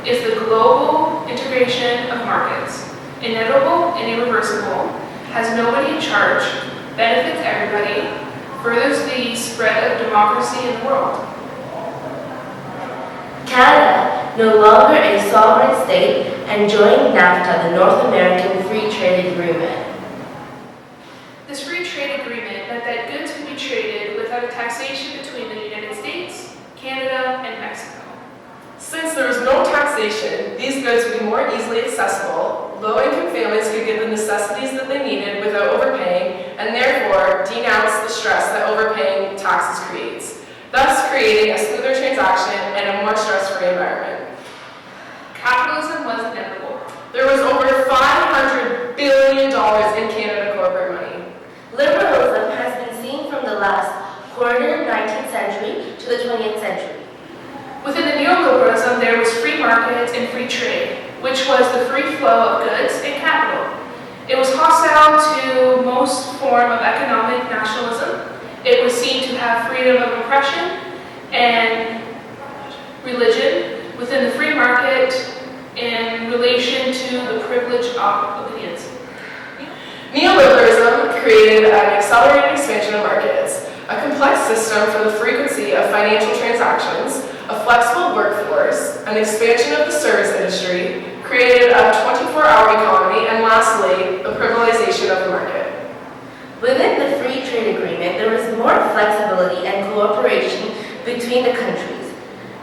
is the global integration of markets, inevitable and irreversible, has nobody in charge, benefits everybody, furthers the spread of democracy in the world. Canada, no longer a sovereign state, and joined NAFTA, the North American Free Trade Agreement. This free trade agreement meant that goods could be traded without a taxation between the United States, Canada, and Mexico. Since there was no taxation, these goods would be more easily accessible, low-income families could get the necessities that they needed without overpaying, and therefore denounce the stress that overpaying taxes creates, thus creating a smoother transaction and a more stress-free environment. Capitalism was inevitable. There was over $500 billion in Canada corporate money. Liberalism has been seen from the last quarter 19th century to the 20th century. Within the neoliberalism, there was free markets and free trade, which was the free flow of goods and capital. It was hostile to most form of economic nationalism. It was seen to have freedom of oppression and religion within the free market in relation to the privilege of opinions. Neoliberalism created an accelerated expansion of markets, a complex system for the frequency of financial transactions, a flexible workforce, an expansion of the service industry, created a 24-hour economy, and lastly, the privatization of the market. Within the free trade agreement, there was more flexibility and cooperation between the countries.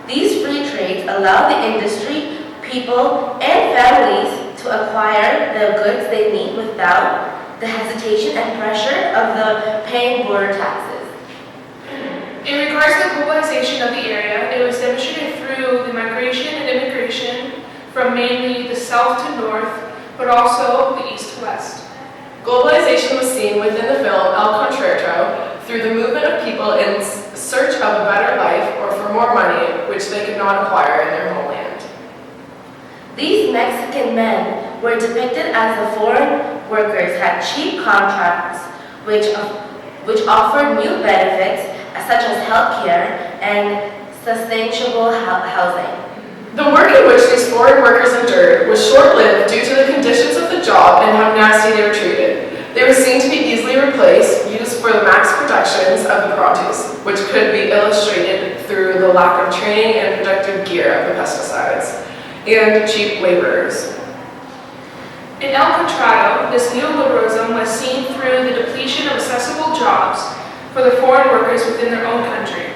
These free trades allow the industry, people, and families to acquire the goods they need without the hesitation and pressure of the paying border taxes. In regards to the globalization of the area, it was demonstrated through the migration and immigration from mainly the south to north, but also the east to west. Globalization was seen within the film El Contracto through the movement of people in search of a better life or for more money, which they could not acquire in their homeland. These Mexican men were depicted as the foreign workers had cheap contracts which offered new benefits such as health care and sustainable housing. The work in which these foreign workers endured was short-lived due to the conditions of the job and how nasty they were treated. They were seen to be easily replaced, used for the mass productions of the produce, which could be illustrated through the lack of training and protective gear of the pesticides, and cheap laborers. In El Contracto, this neoliberalism was seen through the depletion of accessible jobs for the foreign workers within their own country.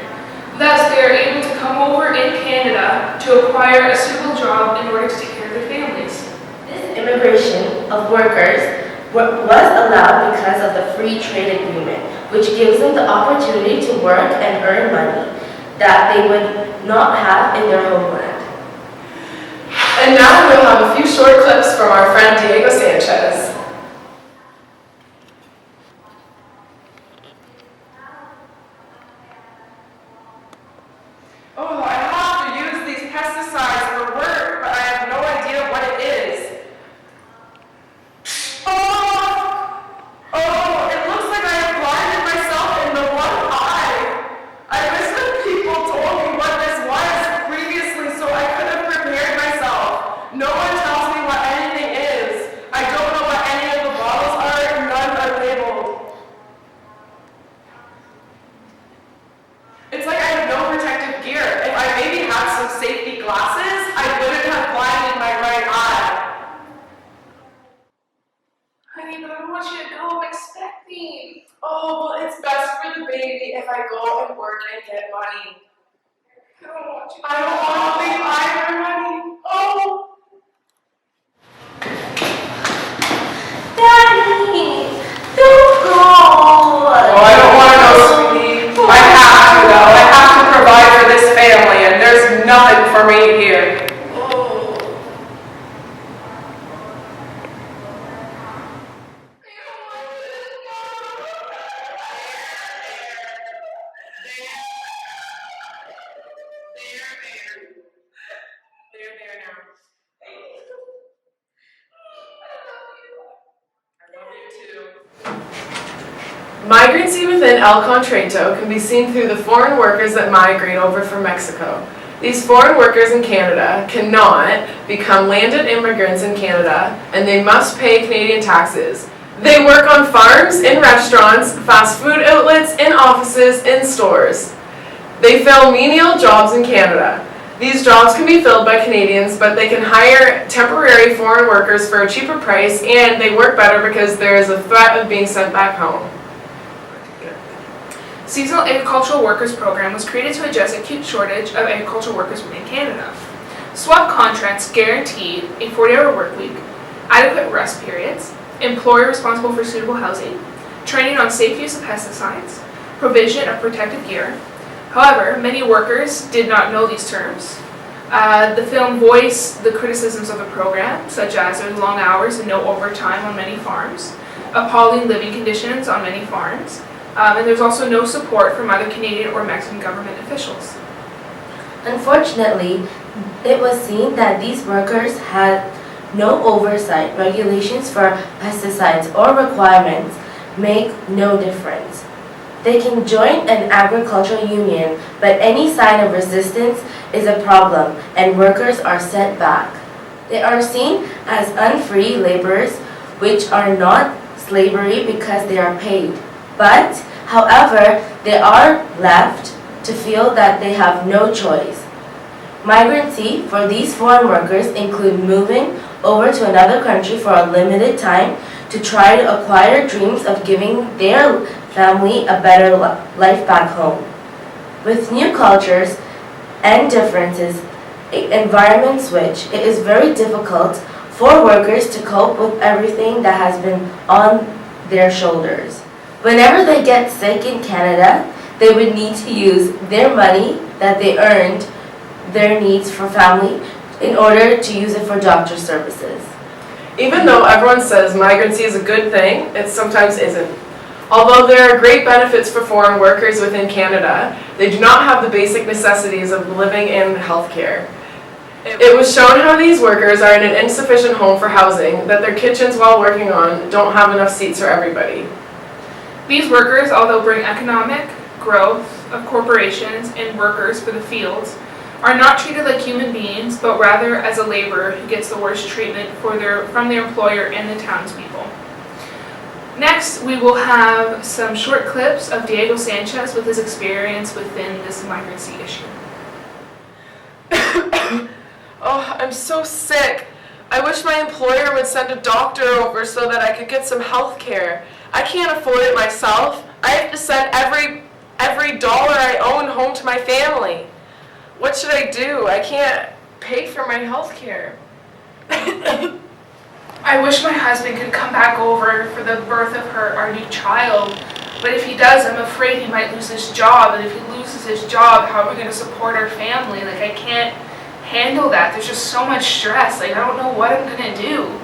Thus, they are able to come over in Canada to acquire a suitable job in order to take care of their families. This immigration of workers was allowed because of the free trade agreement, which gives them the opportunity to work and earn money that they would not have in their homeland. And now we'll have a few short clips from our friend Diego Sanchez. Oh, I have to use these pesticides for work, but I have no idea what it is. Oh, it looks like I have blinded myself in the one eye. I wish that people told me what this was previously so I could have prepared myself. No one tells me what anything is. I don't know what any of the bottles are, none are labeled. It's like I have no protective gear. If I maybe had some safety glasses, I wouldn't have blinded my right eye. Honey, but I don't want you to go. I'm expecting. Oh, well, it's best for the baby if I go and work and get money. I don't want you to. I don't want to leave either, honey. Oh! Daddy, don't go. Oh, I don't want to go, sweetie. I have to, though. I have to provide for this family, and there's nothing for me here. There now. Migrancy within El Contracto can be seen through the foreign workers that migrate over from Mexico. These foreign workers in Canada cannot become landed immigrants in Canada, and they must pay Canadian taxes. They work on farms, in restaurants, fast food outlets, in offices, in stores. They fill menial jobs in Canada. These jobs can be filled by Canadians, but they can hire temporary foreign workers for a cheaper price, and they work better because there is a threat of being sent back home. Seasonal Agricultural Workers Program was created to address acute shortage of agricultural workers within Canada. Swap contracts guaranteed a 40-hour work week, adequate rest periods, employer responsible for suitable housing, training on safe use of pesticides, provision of protective gear. However, many workers did not know these terms. The film voiced the criticisms of the program, such as there's long hours and no overtime on many farms, appalling living conditions on many farms, and there's also no support from either Canadian or Mexican government officials. Unfortunately, it was seen that these workers had no oversight. Regulations for pesticides or requirements make no difference. They can join an agricultural union, but any sign of resistance is a problem and workers are sent back. They are seen as unfree laborers, which are not slavery because they are paid. But, however, they are left to feel that they have no choice. Migrancy for these foreign workers include moving over to another country for a limited time to try to acquire dreams of giving their family a better life back home. With new cultures and differences, environment switch, it is very difficult for workers to cope with everything that has been on their shoulders. Whenever they get sick in Canada, they would need to use their money that they earned, their needs for family, in order to use it for doctor services. Even though everyone says migrancy is a good thing, it sometimes isn't. Although there are great benefits for foreign workers within Canada, they do not have the basic necessities of living in healthcare. It was shown how these workers are in an insufficient home for housing, that their kitchens while working on don't have enough seats for everybody. These workers, although bring economic growth of corporations and workers for the fields, are not treated like human beings, but rather as a laborer who gets the worst treatment from their employer and the townspeople. Next, we will have some short clips of Diego Sanchez with his experience within this migrancy issue. Oh, I'm so sick. I wish my employer would send a doctor over so that I could get some health care. I can't afford it myself. I have to send every dollar I own home to my family. What should I do? I can't pay for my health care. I wish my husband could come back over for the birth of our new child, but if he does, I'm afraid he might lose his job, and if he loses his job, how are we going to support our family? Like, I can't handle that. There's just so much stress. Like, I don't know what I'm going to do.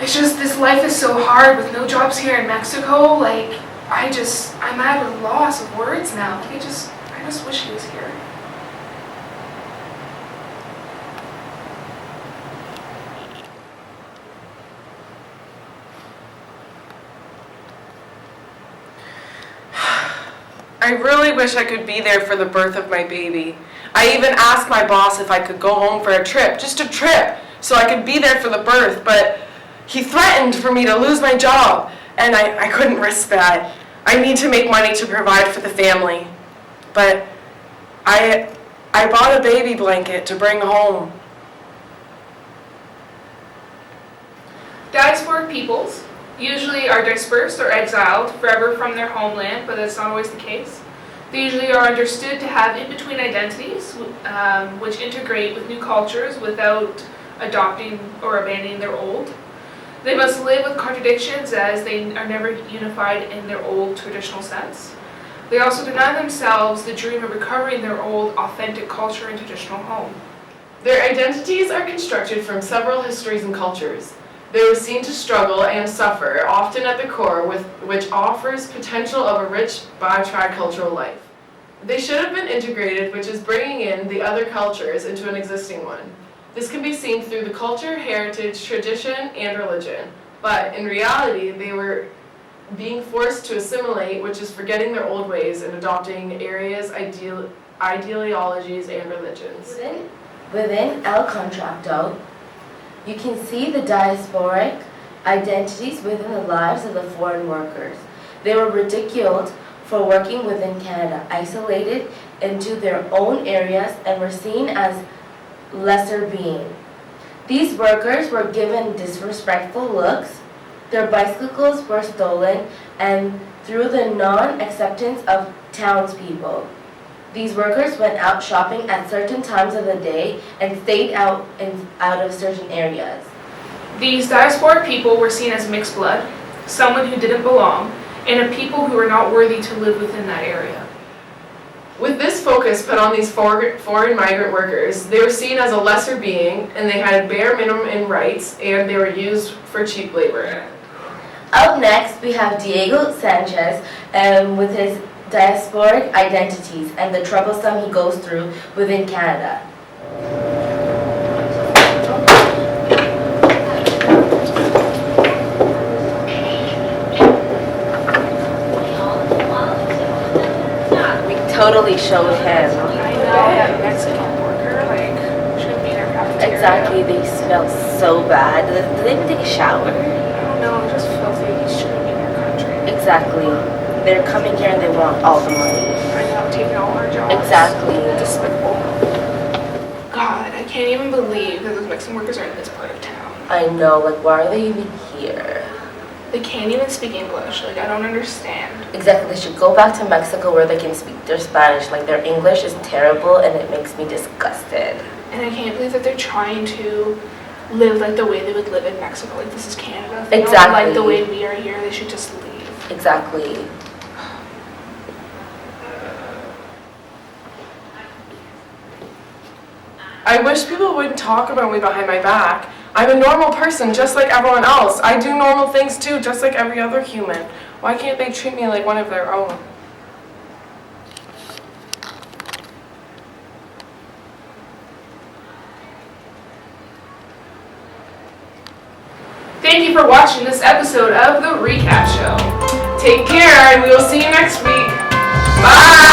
It's just, this life is so hard with no jobs here in Mexico. Like, I'm at a loss of words now. I just wish he was here. I really wish I could be there for the birth of my baby. I even asked my boss if I could go home for a trip, just a trip, so I could be there for the birth, but he threatened for me to lose my job, and I couldn't risk that. I need to make money to provide for the family. But I bought a baby blanket to bring home. Diasporic peoples usually are dispersed or exiled forever from their homeland, but that's not always the case. They usually are understood to have in-between identities, which integrate with new cultures without adopting or abandoning their old. They must live with contradictions as they are never unified in their old traditional sense. They also deny themselves the dream of recovering their old authentic culture and traditional home. Their identities are constructed from several histories and cultures. They were seen to struggle and suffer, often at the core, which offers potential of a rich bi-tricultural life. They should have been integrated, which is bringing in the other cultures into an existing one. This can be seen through the culture, heritage, tradition, and religion. But in reality, they were being forced to assimilate, which is forgetting their old ways and adopting ideologies, and religions. Within El Contracto, you can see the diasporic identities within the lives of the foreign workers. They were ridiculed for working within Canada, isolated into their own areas, and were seen as lesser being. These workers were given disrespectful looks, their bicycles were stolen, and through the non-acceptance of townspeople. These workers went out shopping at certain times of the day and stayed out of certain areas. These diasporic people were seen as mixed blood, someone who didn't belong, and a people who were not worthy to live within that area. With this focus put on these foreign migrant workers, they were seen as a lesser being, and they had bare minimum rights, and they were used for cheap labor. Up next, we have Diego Sanchez with his diasporic identities and the troublesome he goes through within Canada. Totally showed him. I know that Mexican worker, shouldn't be in our cafeteria. Exactly, they smell so bad. Did they even take a shower? I don't know, it's just filthy. He shouldn't be in our country. Exactly. They're coming here and they want all the money. I know, taking all our jobs. Exactly. Despicable. God, I can't even believe that those Mexican workers are in this part of town. I know, why are they even here? They can't even speak English. I don't understand. Exactly, they should go back to Mexico where they can speak their Spanish. Their English is terrible and it makes me disgusted. And I can't believe that they're trying to live the way they would live in Mexico. This is Canada. If they don't like the way we are here, they should just leave. Exactly. I wish people wouldn't talk about me behind my back. I'm a normal person, just like everyone else. I do normal things too, just like every other human. Why can't they treat me like one of their own? Thank you for watching this episode of The Recap Show. Take care, and we will see you next week. Bye!